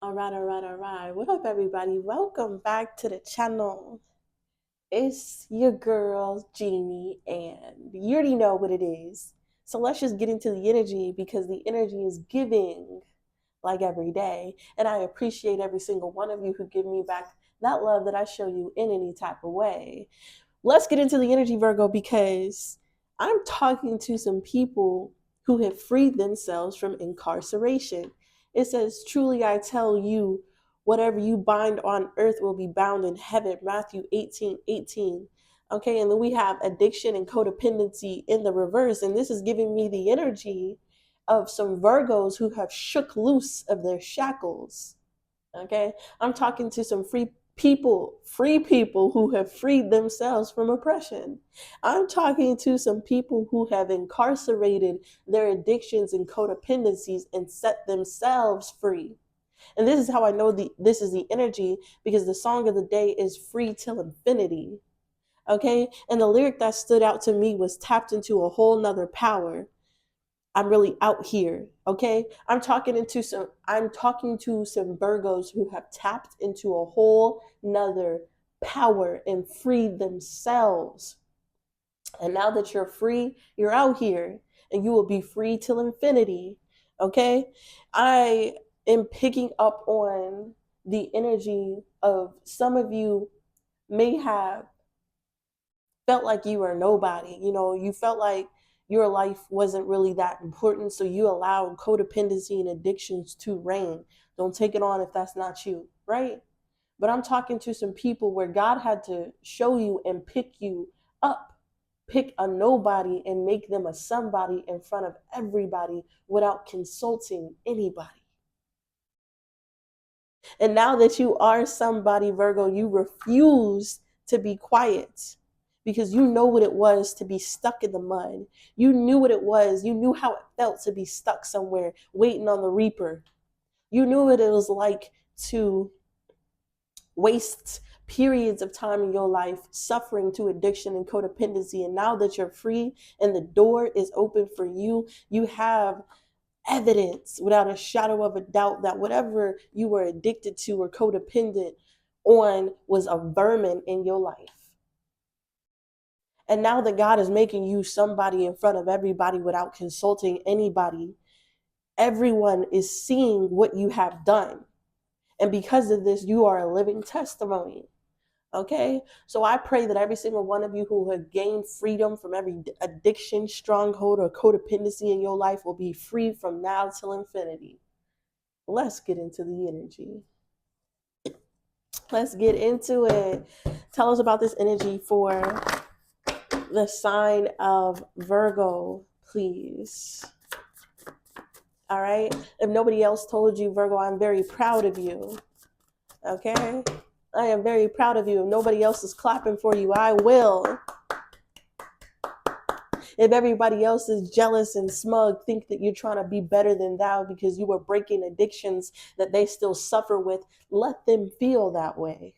All right, all right, all right. What up, everybody? Welcome back to the channel. It's your girl, Jeannie, and you already know what it is. So let's just get into the energy because the energy is giving like every day. And I appreciate every single one of you who give me back that love that I show you in any type of way. Let's get into the energy, Virgo, because I'm talking to some people who have freed themselves from incarceration. It says, truly I tell you, whatever you bind on earth will be bound in heaven. Matthew 18:18. Okay, and then we have addiction and codependency in the reverse. And this is giving me the energy of some Virgos who have shook loose of their shackles. Okay, I'm talking to some free people who have freed themselves from oppression. I'm talking to some people who have incarcerated their addictions and codependencies and set themselves free. And this is how I know this is the energy, because the song of the day is free till infinity. Okay, and the lyric that stood out to me was tapped into a whole nother power. I'm really out here. Okay. I'm talking to some Virgos who have tapped into a whole nother power and freed themselves. And now that you're free, you're out here and you will be free till infinity. Okay. I am picking up on the energy of some of you may have felt like you were nobody. You felt like your life wasn't really that important. So you allowed codependency and addictions to reign. Don't take it on if that's not you, right? But I'm talking to some people where God had to show you and pick you up, pick a nobody and make them a somebody in front of everybody without consulting anybody. And now that you are somebody, Virgo, you refuse to be quiet because you know what it was to be stuck in the mud. You knew what it was. You knew how it felt to be stuck somewhere waiting on the reaper. You knew what it was like to waste periods of time in your life suffering to addiction and codependency. And now that you're free and the door is open for you, you have evidence without a shadow of a doubt that whatever you were addicted to or codependent on was a vermin in your life. And now that God is making you somebody in front of everybody without consulting anybody, everyone is seeing what you have done. And because of this, you are a living testimony. Okay, so I pray that every single one of you who have gained freedom from every addiction, stronghold, or codependency in your life will be free from now till infinity. Let's get into the energy. Let's get into it. Tell us about this energy for the sign of Virgo, please. All right. If nobody else told you, Virgo, I'm very proud of you. Okay. I am very proud of you. If nobody else is clapping for you, I will. If everybody else is jealous and smug, think that you're trying to be better than thou because you were breaking addictions that they still suffer with, let them feel that way.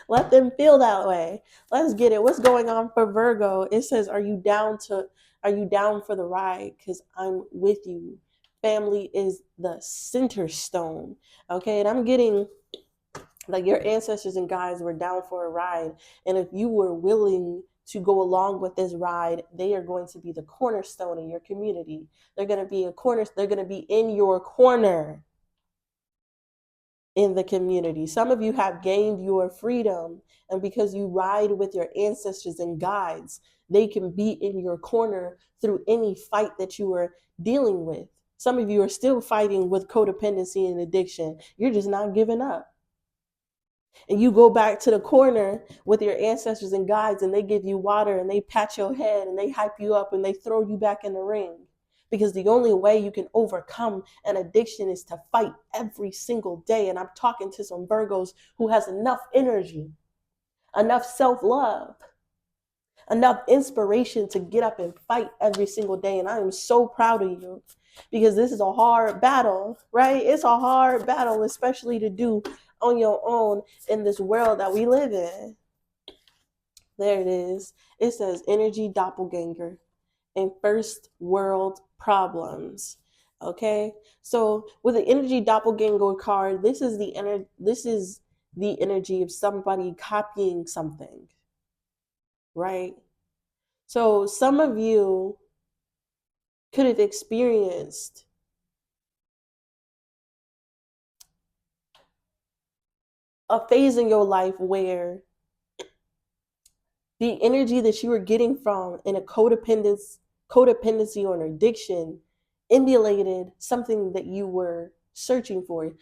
Let them feel that way. Let's get it. What's going on for Virgo? It says, are you down for the ride? Because I'm with you. Family is the center stone. Okay. And I'm getting like your ancestors and guides were down for a ride. And if you were willing to go along with this ride, they are going to be the cornerstone in your community. They're going to be they're going to be in your corner in the community. Some of you have gained your freedom, and because you ride with your ancestors and guides, they can be in your corner through any fight that you are dealing with. Some of you are still fighting with codependency and addiction. You're just not giving up. And you go back to the corner with your ancestors and guides, and they give you water and they pat your head and they hype you up and they throw you back in the ring. Because the only way you can overcome an addiction is to fight every single day. And I'm talking to some Virgos who has enough energy, enough self-love, enough inspiration to get up and fight every single day. And I am so proud of you because this is a hard battle, right? It's a hard battle, especially to do on your own in this world that we live in. There it is. It says energy doppelganger and first world problems. Okay, so with the energy doppelganger card, this is the energy of somebody copying something, right? So some of you could have experienced a phase in your life where the energy that you were getting from in a codependency or an addiction emulated something that you were searching for.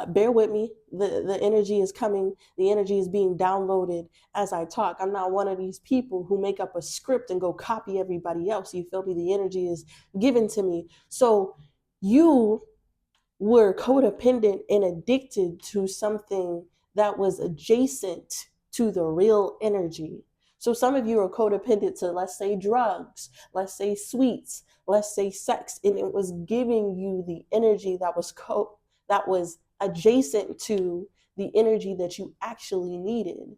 Bear with me. The energy is coming. The energy is being downloaded as I talk. I'm not one of these people who make up a script and go copy everybody else. You feel me? The energy is given to me. So you were codependent and addicted to something that was adjacent to the real energy. So some of you are codependent to, let's say, drugs, let's say sweets, let's say sex, and it was giving you the energy that was adjacent to the energy that you actually needed.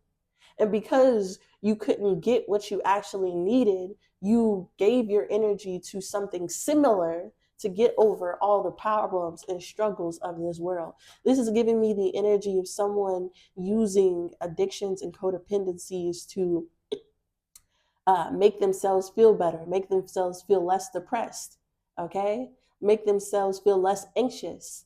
And because you couldn't get what you actually needed, you gave your energy to something similar to get over all the problems and struggles of this world. This is giving me the energy of someone using addictions and codependencies to make themselves feel better, make themselves feel less depressed, okay? Make themselves feel less anxious,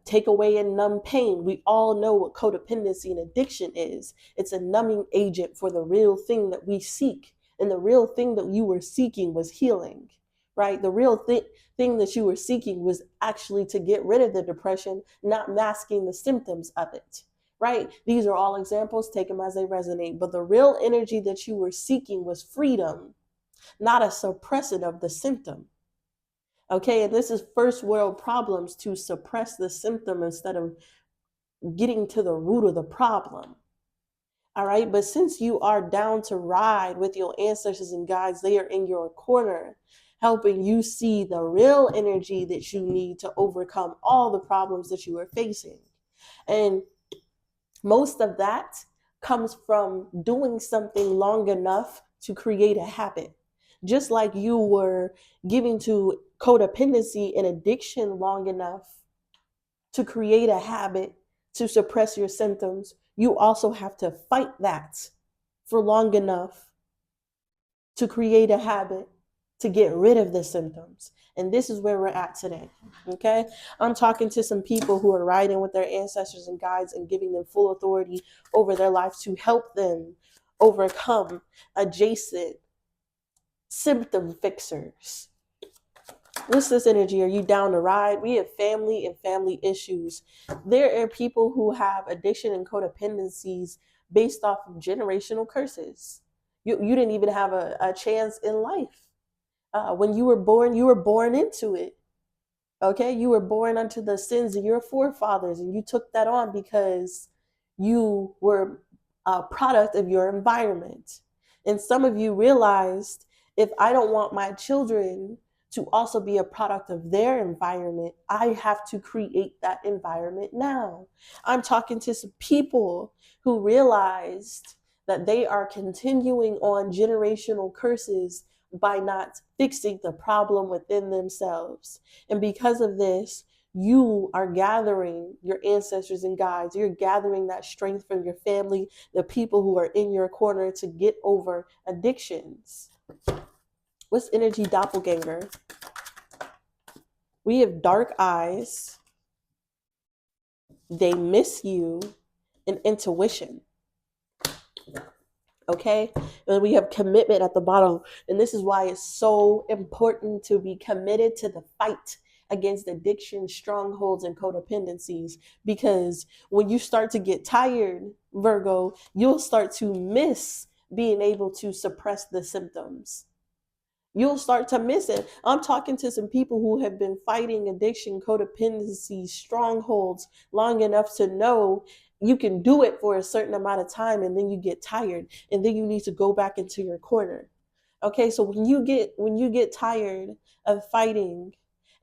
take away and numb pain. We all know what codependency and addiction is. It's a numbing agent for the real thing that we seek. And the real thing that you were seeking was healing, right? The real thing that you were seeking was actually to get rid of the depression, not masking the symptoms of it. Right? These are all examples, take them as they resonate. But the real energy that you were seeking was freedom, not a suppressant of the symptom. Okay, and this is first world problems, to suppress the symptom instead of getting to the root of the problem. All right, but since you are down to ride with your ancestors and guides, they are in your corner, helping you see the real energy that you need to overcome all the problems that you are facing. And most of that comes from doing something long enough to create a habit. Just like you were giving to codependency and addiction long enough to create a habit to suppress your symptoms, you also have to fight that for long enough to create a habit to get rid of the symptoms. And this is where we're at today. Okay, I'm talking to some people who are riding with their ancestors and guides and giving them full authority over their life to help them overcome adjacent symptom fixers. What's this energy? Are you down to ride? We have family and family issues. There are people who have addiction and codependencies based off of generational curses. You didn't even have a chance in life. When you were born into it. Okay, you were born unto the sins of your forefathers, and you took that on because you were a product of your environment. And some of you realized, if I don't want my children to also be a product of their environment, I have to create that environment now. I'm talking to some people who realized that they are continuing on generational curses by not fixing the problem within themselves. And because of this, you are gathering your ancestors and guides. You're gathering that strength from your family, the people who are in your corner, to get over addictions. What's energy doppelganger? We have dark eyes, they miss you, and intuition. Okay, and we have commitment at the bottom, and this is why it's so important to be committed to the fight against addiction, strongholds, and codependencies, because when you start to get tired, Virgo, you'll start to miss being able to suppress the symptoms. You'll start to miss it. I'm talking to some people who have been fighting addiction, codependency, strongholds long enough to know you can do it for a certain amount of time, and then you get tired, and then you need to go back into your corner. Okay, so when you get tired of fighting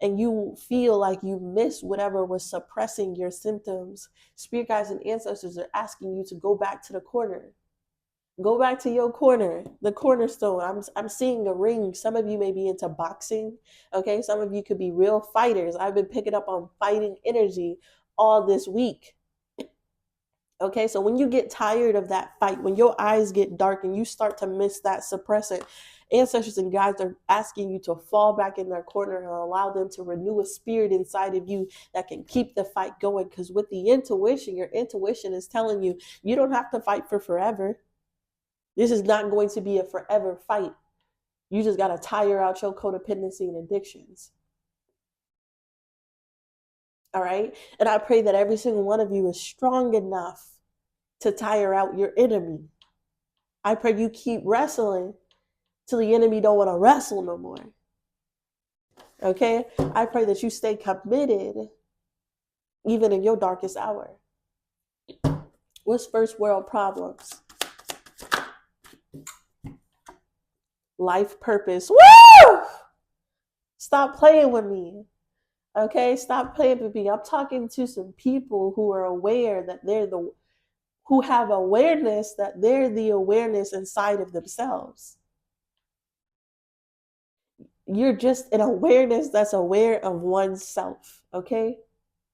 and you feel like you miss whatever was suppressing your symptoms, spirit guides and ancestors are asking you to go back to the corner. Go back to your corner, the cornerstone. I'm seeing a ring. Some of you may be into boxing. Okay, some of you could be real fighters. I've been picking up on fighting energy all this week. Okay, so when you get tired of that fight, when your eyes get dark and you start to miss that suppressant, ancestors and guides are asking you to fall back in their corner and allow them to renew a spirit inside of you that can keep the fight going. Because with the intuition, your intuition is telling you, you don't have to fight for forever. This is not going to be a forever fight. You just got to tire out your codependency and addictions. All right. And I pray that every single one of you is strong enough to tire out your enemy. I pray you keep wrestling till the enemy don't want to wrestle no more. Okay. I pray that you stay committed even in your darkest hour. What's first world problems? Life purpose. Woo! Stop playing with me. Okay, stop playing with me. I'm talking to some people who are aware that who have awareness that they're the awareness inside of themselves. You're just an awareness that's aware of oneself. Okay.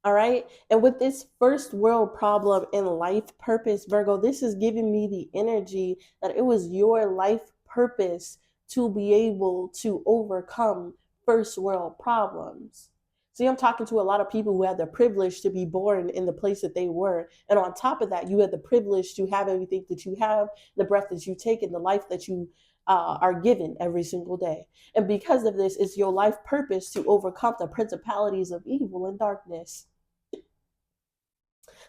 All right. And with this first world problem in life purpose, Virgo, this is giving me the energy that it was your life purpose to be able to overcome first world problems. See, I'm talking to a lot of people who had the privilege to be born in the place that they were. And on top of that, you had the privilege to have everything that you have, the breath that you take, and the life that you are given every single day. And because of this, it's your life purpose to overcome the principalities of evil and darkness.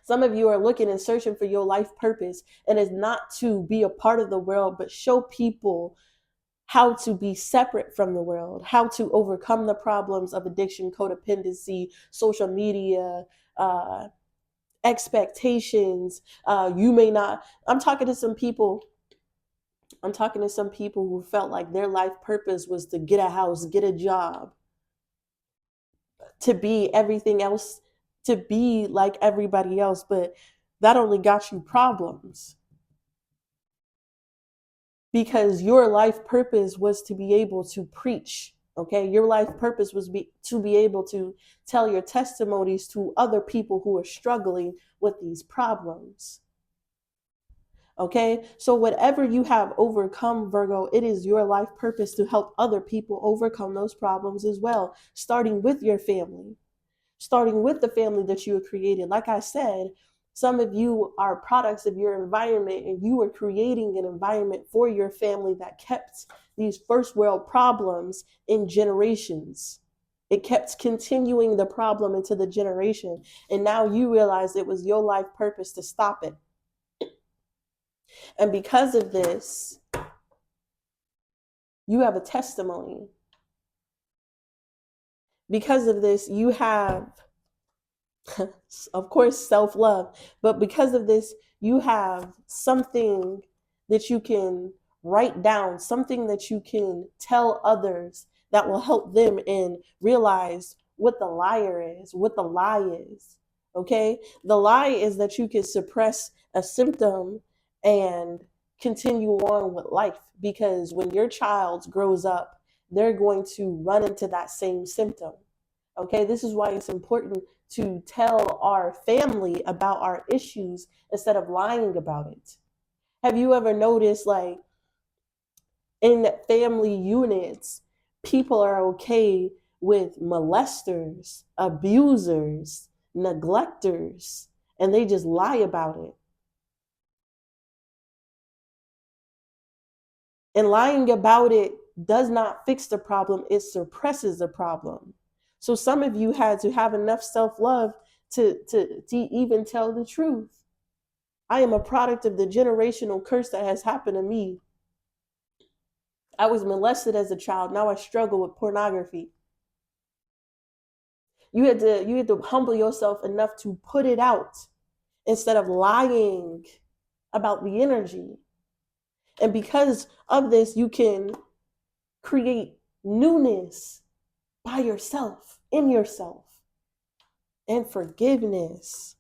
Some of you are looking and searching for your life purpose, and it's not to be a part of the world, but show people how to be separate from the world, how to overcome the problems of addiction, codependency, social media, expectations. You may not. I'm talking to some people who felt like their life purpose was to get a house, get a job, to be everything else, to be like everybody else, but that only got you problems. Because your life purpose was to be able to preach. Okay, your life purpose was to be able to tell your testimonies to other people who are struggling with these problems. Okay, so whatever you have overcome, Virgo, it is your life purpose to help other people overcome those problems as well, starting with your family, starting with the family that you have created. Like I said, some of you are products of your environment, and you are creating an environment for your family that kept these first world problems in generations. It kept continuing the problem into the generation. And now you realize it was your life purpose to stop it. And because of this, you have a testimony. Because of this, you have, of course, self-love. But because of this, you have something that you can write down, something that you can tell others that will help them and realize what the liar is, what the lie is. Okay? The lie is that you can suppress a symptom and continue on with life, because when your child grows up, they're going to run into that same symptom. Okay, this is why it's important to tell our family about our issues instead of lying about it. Have you ever noticed, like, in family units, people are okay with molesters, abusers, neglectors, and they just lie about it? And lying about it does not fix the problem, it suppresses the problem. So some of you had to have enough self-love to even tell the truth. I am a product of the generational curse that has happened to me. I was molested as a child. Now I struggle with pornography. You had to humble yourself enough to put it out instead of lying about the energy. And because of this, you can create newness by yourself, in yourself, and forgiveness,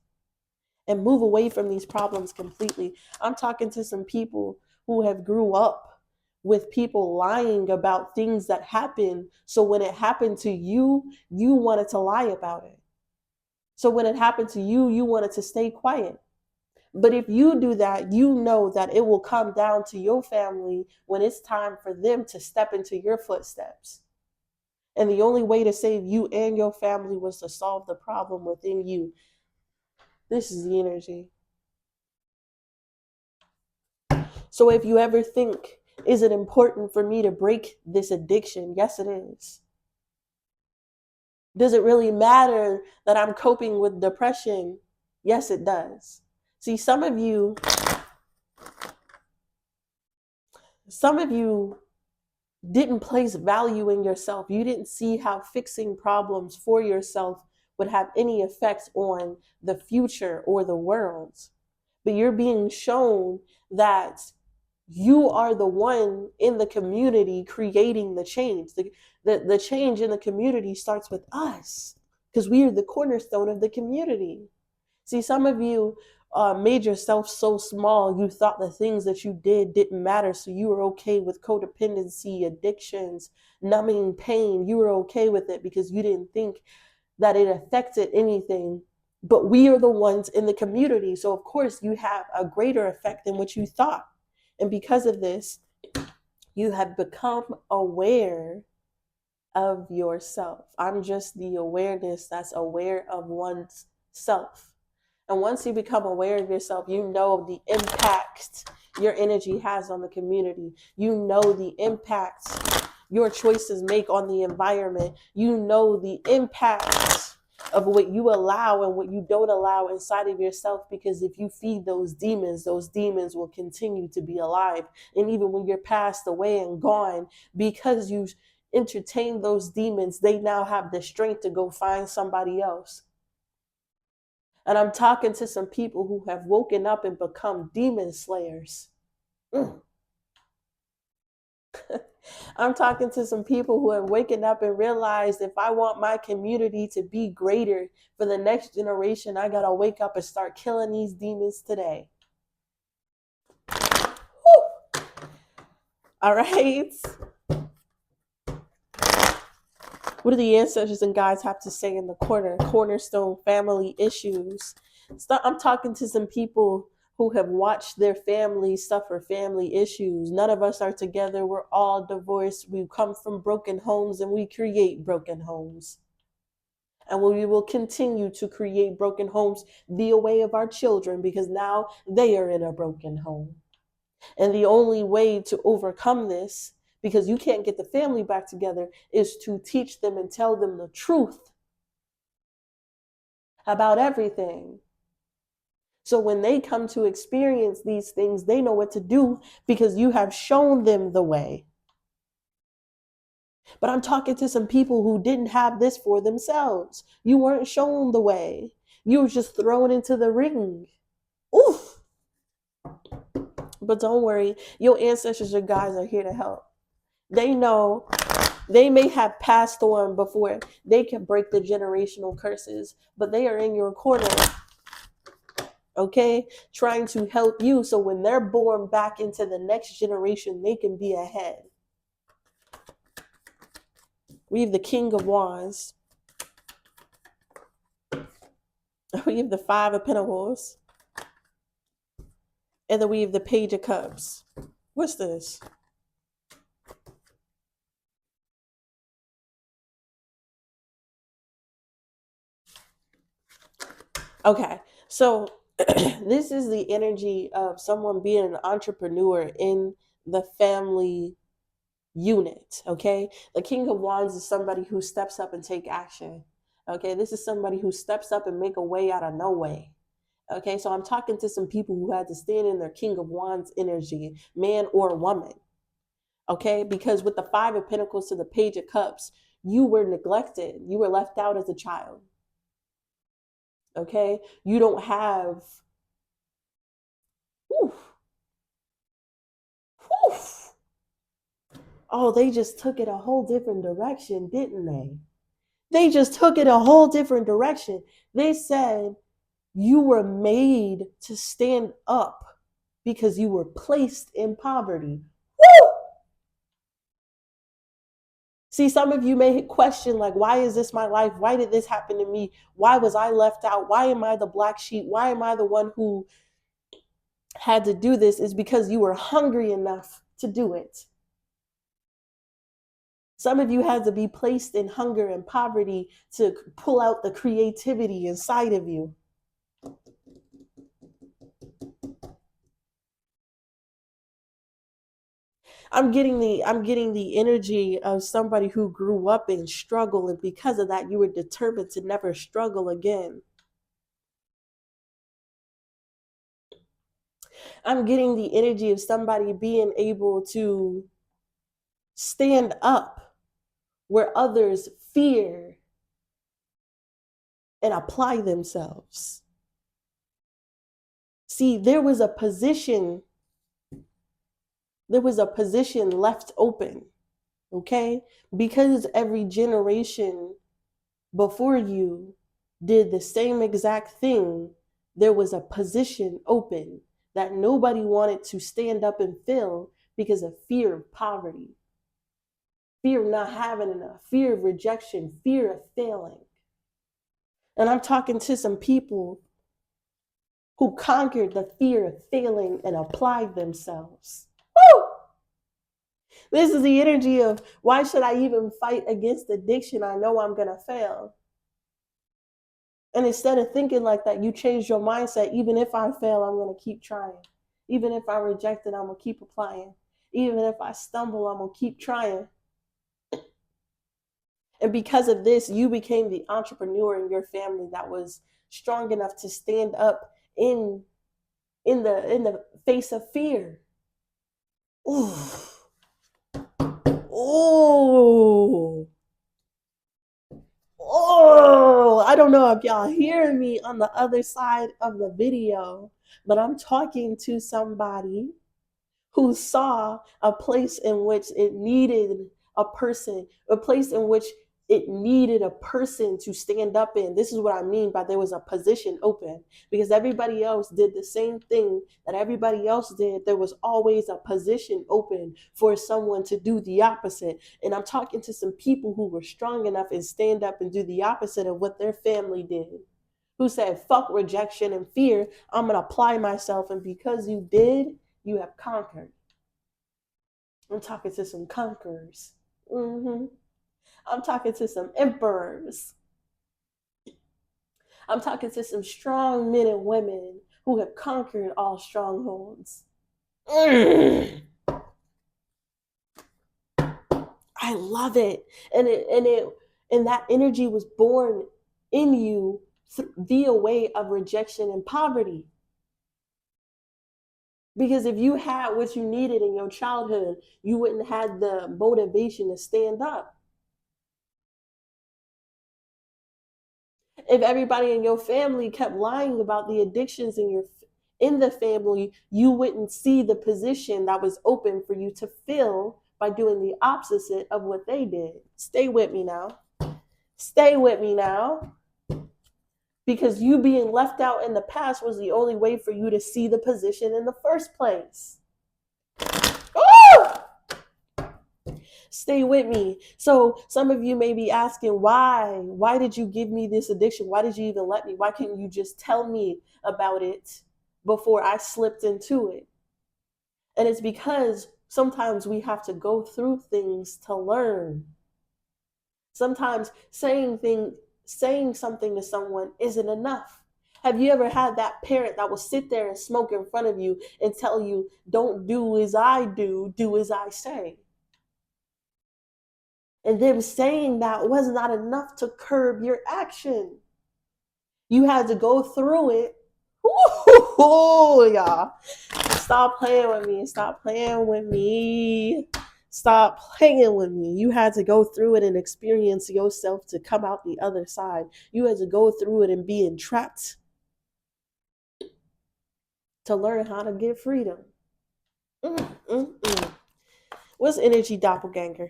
and move away from these problems completely. I'm talking to some people who have grew up with people lying about things that happen. So when it happened to you, you wanted to lie about it. So when it happened to you, you wanted to stay quiet. But if you do that, you know that it will come down to your family when it's time for them to step into your footsteps. And the only way to save you and your family was to solve the problem within you. This is the energy. So if you ever think, is it important for me to break this addiction? Yes, it is. Does it really matter that I'm coping with depression? Yes, it does. See, some of you didn't place value in yourself. You didn't see how fixing problems for yourself would have any effect on the future or the world. But you're being shown that you are the one in the community creating the change. The change in the community starts with us because we are the cornerstone of the community. See, some of you made yourself so small, you thought the things that you did didn't matter. So you were okay with codependency, addictions, numbing pain. You were okay with it because you didn't think that it affected anything. But we are the ones in the community. So, of course, you have a greater effect than what you thought. And because of this, you have become aware of yourself. I'm just the awareness that's aware of one's self. And once you become aware of yourself, you know the impact your energy has on the community. You know the impact your choices make on the environment. You know the impact of what you allow and what you don't allow inside of yourself, because if you feed those demons will continue to be alive. And even when you're passed away and gone, because you entertain those demons, they now have the strength to go find somebody else. And I'm talking to some people who have woken up and become demon slayers. I'm talking to some people who have waken up and realized, if I want my community to be greater for the next generation, I got to wake up and start killing these demons today. Woo! All right. What do the ancestors and guides have to say in the cornerstone family issues? I'm talking to some people who have watched their families suffer family issues. None of us are together. We're all divorced. We come from broken homes and we create broken homes. And we will continue to create broken homes the way of our children, because now they are in a broken home. And the only way to overcome this, because you can't get the family back together, is to teach them and tell them the truth about everything. So when they come to experience these things, they know what to do because you have shown them the way. But I'm talking to some people who didn't have this for themselves. You weren't shown the way. You were just thrown into the ring. Oof. But don't worry, your ancestors or guides are here to help. They know. They may have passed on before they can break the generational curses, but they are in your corner, okay? Trying to help you so when they're born back into the next generation, they can be ahead. We have the King of Wands. We have the Five of Pentacles. And then we have the Page of Cups. What's this? Okay, so this is the energy of someone being an entrepreneur in the family unit, okay? The King of Wands is somebody who steps up and take action, okay? This is somebody who steps up and make a way out of no way, okay? So I'm talking to some people who had to stand in their King of Wands energy, man or woman, okay? Because with the Five of Pentacles to the Page of Cups, you were neglected. You were left out as a child. Okay, you don't have. Whew, whew. Oh, they just took it a whole different direction, didn't they? They just took it a whole different direction. They said you were made to stand up because you were placed in poverty. Woo! See, some of you may question, like, why is this my life? Why did this happen to me? Why was I left out? Why am I the black sheep? Why am I the one who had to do this? Is because you were hungry enough to do it. Some of you had to be placed in hunger and poverty to pull out the creativity inside of you. I'm getting the energy of somebody who grew up in struggle, and because of that, you were determined to never struggle again. I'm getting the energy of somebody being able to stand up where others fear and apply themselves. See, there was a position left open, okay? Because every generation before you did the same exact thing, there was a position open that nobody wanted to stand up and fill because of fear of poverty, fear of not having enough, fear of rejection, fear of failing. And I'm talking to some people who conquered the fear of failing and applied themselves. Woo! This is the energy of, why should I even fight against addiction? I know I'm going to fail. And instead of thinking like that, you change your mindset. Even if I fail, I'm going to keep trying. Even if I reject it, I'm going to keep applying. Even if I stumble, I'm going to keep trying. And because of this, you became the entrepreneur in your family that was strong enough to stand up in the face of fear. Ooh. Oh. Oh, I don't know if y'all hearing me on the other side of the video, but I'm talking to somebody who saw a place in which it needed a person, a place in which it needed a person to stand up in. This is what I mean by there was a position open, because everybody else did the same thing that everybody else did. There was always a position open for someone to do the opposite. And I'm talking to some people who were strong enough and stand up and do the opposite of what their family did, who said, fuck rejection and fear, I'm going to apply myself. And because you did, you have conquered. I'm talking to some conquerors. I'm talking to some emperors. I'm talking to some strong men and women who have conquered all strongholds. I love it. And that energy was born in you via way of rejection and poverty. Because if you had what you needed in your childhood, you wouldn't have the motivation to stand up. If everybody in your family kept lying about the addictions in the family, you wouldn't see the position that was open for you to fill by doing the opposite of what they did. Stay with me now. Stay with me now. Because you being left out in the past was the only way for you to see the position in the first place. Oh! Stay with me. So some of you may be asking, why did you give me this addiction? Why did you even let me? Why couldn't you just tell me about it before I slipped into it? And it's because sometimes we have to go through things to learn. Sometimes saying something to someone isn't enough. Have you ever had that parent that will sit there and smoke in front of you and tell you, don't do as I do as I say? And them saying that was not enough to curb your action. You had to go through it. Ooh, y'all. Stop playing with me. Stop playing with me. Stop playing with me. You had to go through it and experience yourself to come out the other side. You had to go through it and be entrapped to learn how to get freedom. What's energy doppelganger?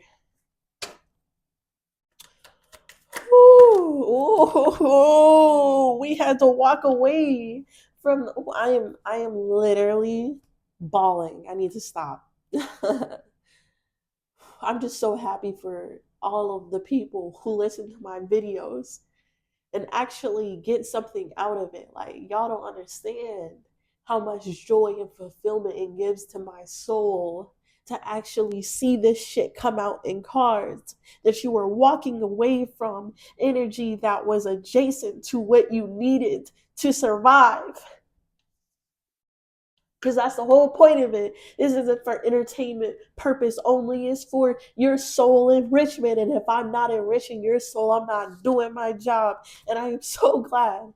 Ooh, we had to walk away from. I am literally bawling. I need to stop. I'm just so happy for all of the people who listen to my videos and actually get something out of it. Like, y'all don't understand how much joy and fulfillment it gives to my soul to actually see this shit come out in cards, that you were walking away from energy that was adjacent to what you needed to survive. Because that's the whole point of it. This isn't for entertainment purpose only. It's for your soul enrichment. And if I'm not enriching your soul, I'm not doing my job. And I am so glad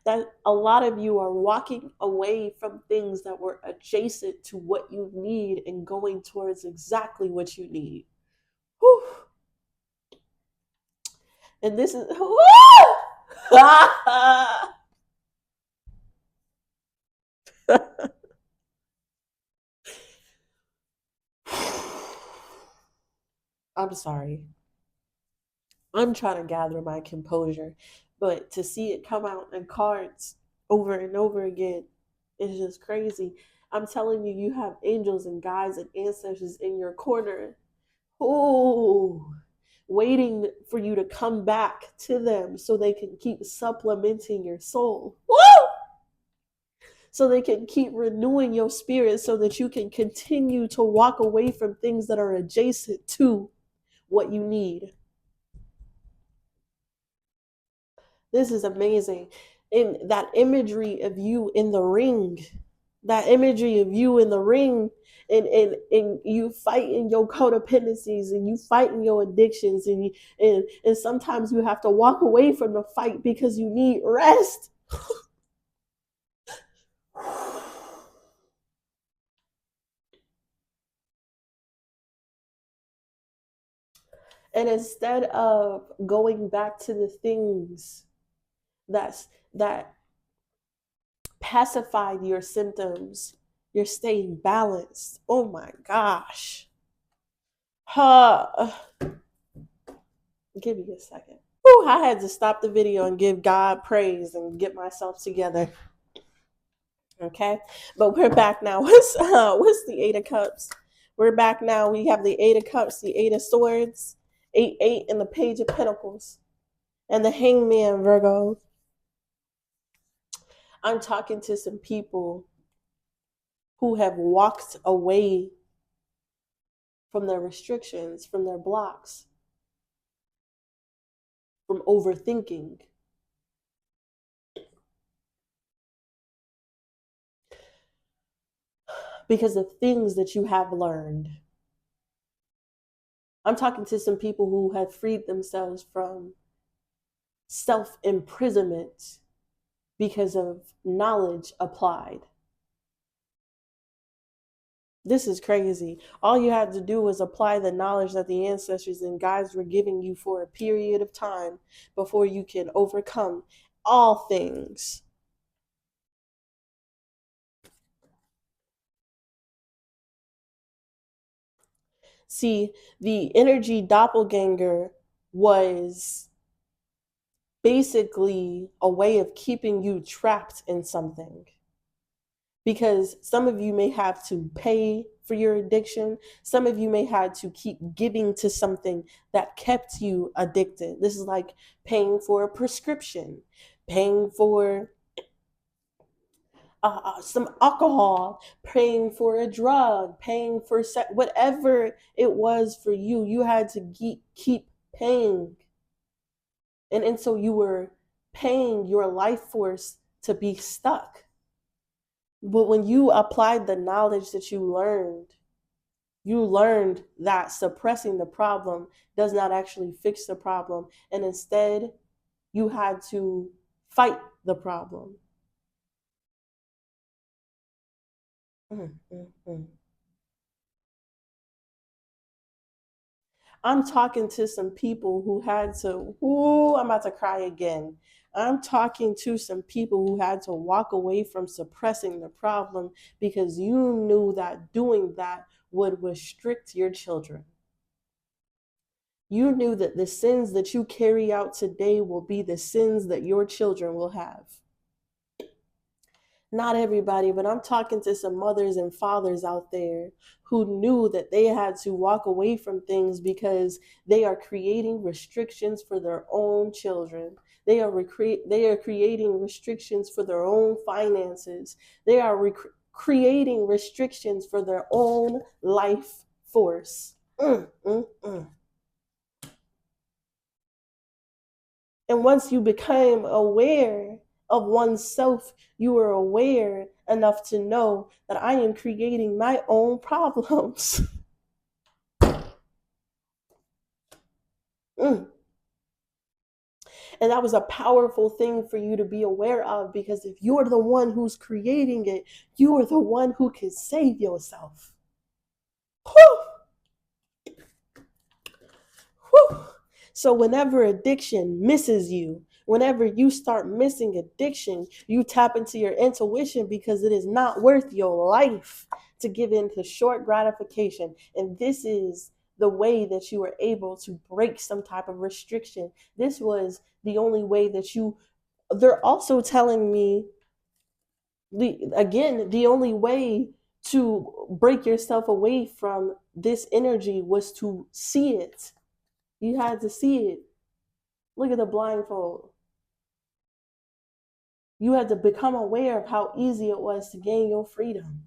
that a lot of you are walking away from things that were adjacent to what you need and going towards exactly what you need. Whew. And this is I'm sorry. I'm trying to gather my composure, but to see it come out in cards over and over again is just crazy. I'm telling you, you have angels and guides and ancestors in your corner. Ooh, waiting for you to come back to them so they can keep supplementing your soul. Woo! So they can keep renewing your spirit so that you can continue to walk away from things that are adjacent to what you need. This is amazing. And that imagery of you in the ring, that imagery of you in the ring, and you fighting your codependencies and you fighting your addictions, and sometimes you have to walk away from the fight because you need rest. And instead of going back to the things that pacified your symptoms, you're staying balanced. Oh my gosh. Give me a second. Whew, I had to stop the video and give God praise and get myself together. Okay, but we're back now. What's the Eight of Cups? We're back now. We have the Eight of Cups, the Eight of Swords, 8, and the Page of Pentacles, and the Hangman, Virgo. I'm talking to some people who have walked away from their restrictions, from their blocks, from overthinking. Because of things that you have learned. I'm talking to some people who have freed themselves from self-imprisonment because of knowledge applied. This is crazy. All you had to do was apply the knowledge that the ancestors and guides were giving you for a period of time before you can overcome all things. See, the energy doppelganger was basically a way of keeping you trapped in something. Because some of you may have to pay for your addiction. Some of you may have to keep giving to something that kept you addicted. This is like paying for a prescription, paying for some alcohol, paying for a drug, paying for whatever it was for you. You had to keep paying. And so you were paying your life force to be stuck. But when you applied the knowledge that you learned that suppressing the problem does not actually fix the problem. And instead, you had to fight the problem. I'm talking to some people who had to, I'm about to cry again. I'm talking to some people who had to walk away from suppressing the problem because you knew that doing that would restrict your children. You knew that the sins that you carry out today will be the sins that your children will have. Not everybody, but I'm talking to some mothers and fathers out there who knew that they had to walk away from things because they are creating restrictions for their own children. They are creating restrictions for their own finances. They are creating restrictions for their own life force. Mm, mm, mm. And once you became aware of oneself, you are aware enough to know that I am creating my own problems. Mm. And that was a powerful thing for you to be aware of, because if you're the one who's creating it, you are the one who can save yourself. Whew. Whew. So whenever addiction misses you, whenever you start missing addiction, you tap into your intuition, because it is not worth your life to give in to short gratification. And this is the way that you were able to break some type of restriction. This was the only way that they're also telling me, the only way to break yourself away from this energy was to see it. You had to see it. Look at the blindfold. You had to become aware of how easy it was to gain your freedom.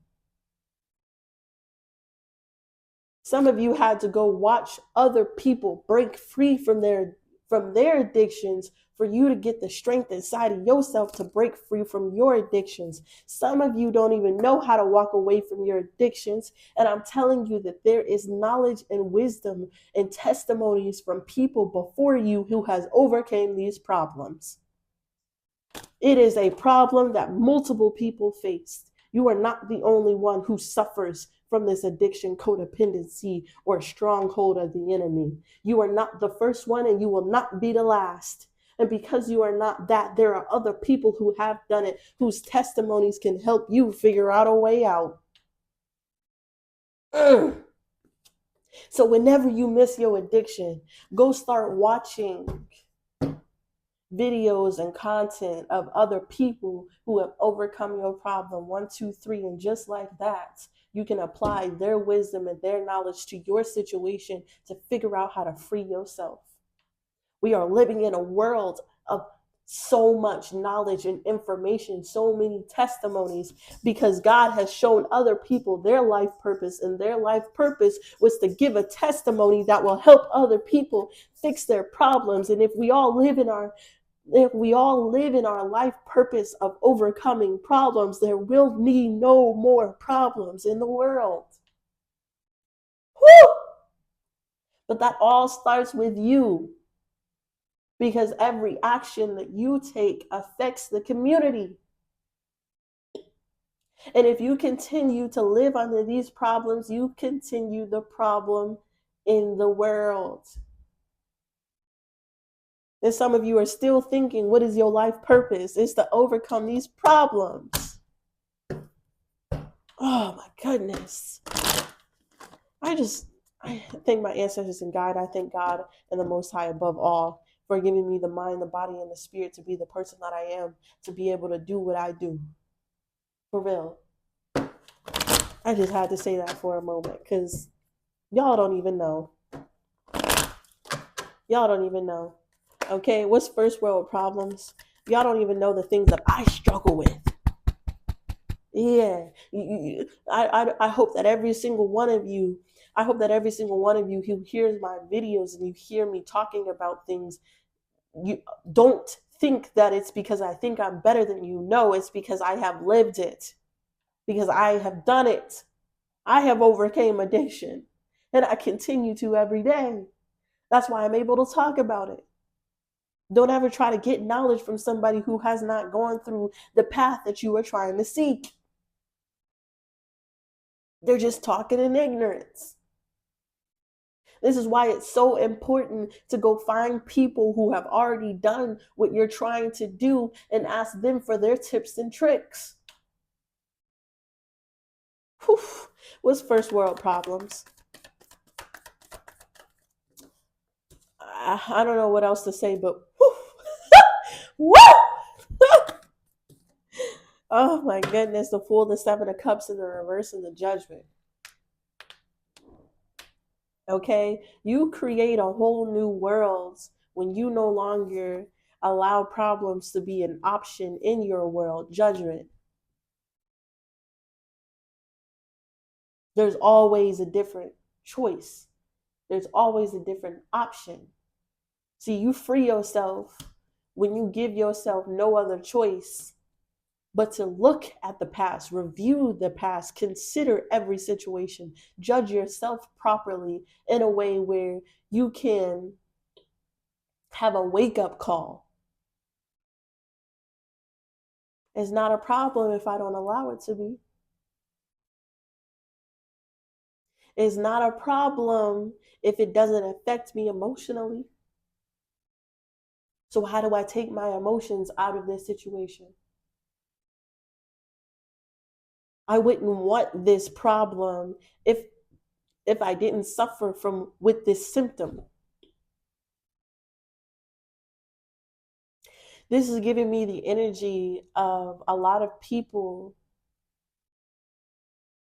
Some of you had to go watch other people break free from their addictions for you to get the strength inside of yourself to break free from your addictions. Some of you don't even know how to walk away from your addictions. And I'm telling you that there is knowledge and wisdom and testimonies from people before you who has overcame these problems. It is a problem that multiple people face. You are not the only one who suffers from this addiction, codependency, or stronghold of the enemy. You are not the first one, and you will not be the last. And because you are not that, there are other people who have done it, whose testimonies can help you figure out a way out. So whenever you miss your addiction, go start watching videos and content of other people who have overcome your problem 1, 2, 3, and just like that, you can apply their wisdom and their knowledge to your situation to figure out how to free yourself. We are living in a world of so much knowledge and information, so many testimonies, because God has shown other people their life purpose, and their life purpose was to give a testimony that will help other people fix their problems. And if we all live in our life purpose of overcoming problems, there will be no more problems in the world. Woo! But that all starts with you, because every action that you take affects the community. And if you continue to live under these problems, you continue the problem in the world. And some of you are still thinking, what is your life purpose? It's to overcome these problems. Oh my goodness. I thank my ancestors and guide. I thank God and the Most High above all for giving me the mind, the body, and the spirit to be the person that I am, to be able to do what I do. For real. I just had to say that for a moment, because y'all don't even know. Y'all don't even know. Okay, what's first world problems? Y'all don't even know the things that I struggle with. Yeah, I hope that every single one of you, who hears my videos and you hear me talking about things, you don't think that it's because I think I'm better than you. No, it's because I have lived it, because I have done it. I have overcame addiction, and I continue to every day. That's why I'm able to talk about it. Don't ever try to get knowledge from somebody who has not gone through the path that you are trying to seek. They're just talking in ignorance. This is why it's so important to go find people who have already done what you're trying to do and ask them for their tips and tricks. Whew. What's first world problems? I don't know what else to say, but whew. Woo! Oh my goodness, the Fool, the Seven of Cups in the reverse, and the Judgment. Okay? You create a whole new world when you no longer allow problems to be an option in your world. Judgment. There's always a different choice. There's always a different option. See, you free yourself when you give yourself no other choice but to look at the past, review the past, consider every situation, judge yourself properly in a way where you can have a wake-up call. It's not a problem if I don't allow it to be. It's not a problem if it doesn't affect me emotionally. So how do I take my emotions out of this situation? I wouldn't want this problem if I didn't suffer from with this symptom. This is giving me the energy of a lot of people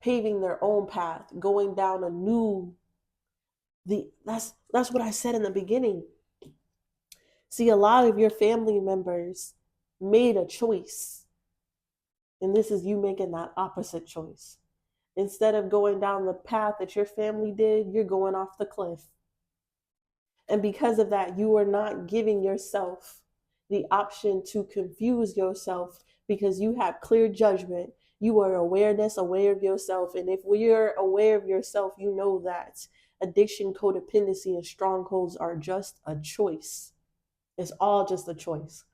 paving their own path, going down a new that's what I said in the beginning. See, a lot of your family members made a choice, and this is you making that opposite choice. Instead of going down the path that your family did, you're going off the cliff. And because of that, you are not giving yourself the option to confuse yourself because you have clear judgment. You are aware of yourself. And if you're aware of yourself, you know that addiction, codependency, and strongholds are just a choice. It's all just a choice.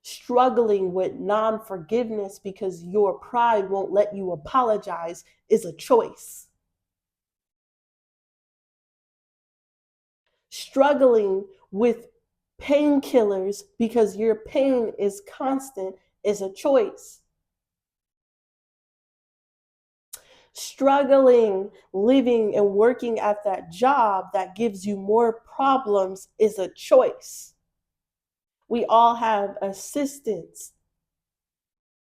Struggling with non-forgiveness because your pride won't let you apologize is a choice. Struggling with painkillers because your pain is constant is a choice. Struggling, living, and working at that job that gives you more problems is a choice. We all have assistance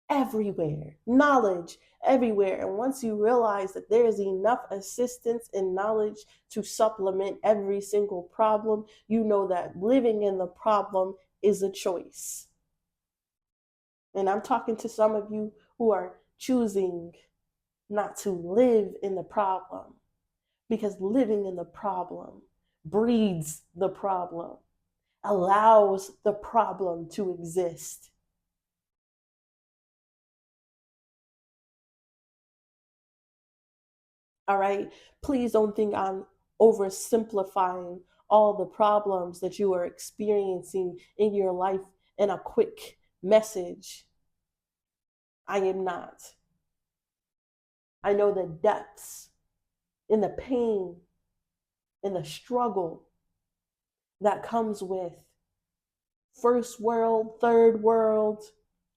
everywhere, knowledge everywhere. And once you realize that there is enough assistance and knowledge to supplement every single problem, you know that living in the problem is a choice. And I'm talking to some of you who are choosing not to live in the problem, because living in the problem breeds the problem, allows the problem to exist. All right. Please don't think I'm oversimplifying all the problems that you are experiencing in your life in a quick message. I am not. I know the depths and the pain and the struggle that comes with first world, third world,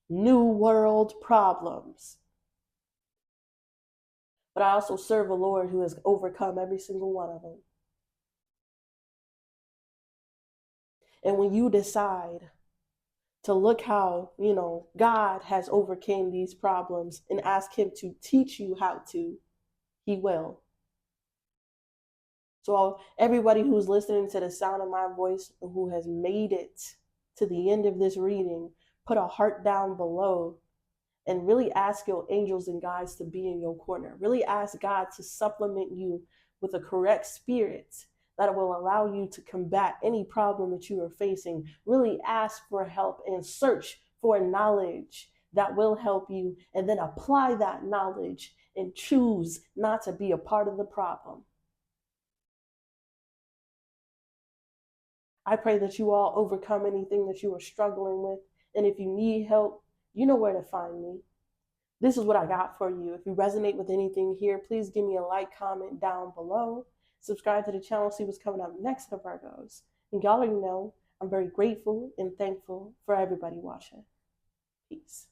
new world problems. But I also serve a Lord who has overcome every single one of them. And when you decide to look how, God has overcame these problems and ask him to teach you how to, he will. So everybody who's listening to the sound of my voice, who has made it to the end of this reading, put a heart down below and really ask your angels and guides to be in your corner. Really ask God to supplement you with a correct spirit that will allow you to combat any problem that you are facing. Really ask for help and search for knowledge that will help you, and then apply that knowledge and choose not to be a part of the problem. I pray that you all overcome anything that you are struggling with. And if you need help, you know where to find me. This is what I got for you. If you resonate with anything here, please give me a like, comment down below. Subscribe to the channel, see what's coming up next for Virgos. And y'all already know I'm very grateful and thankful for everybody watching. Peace.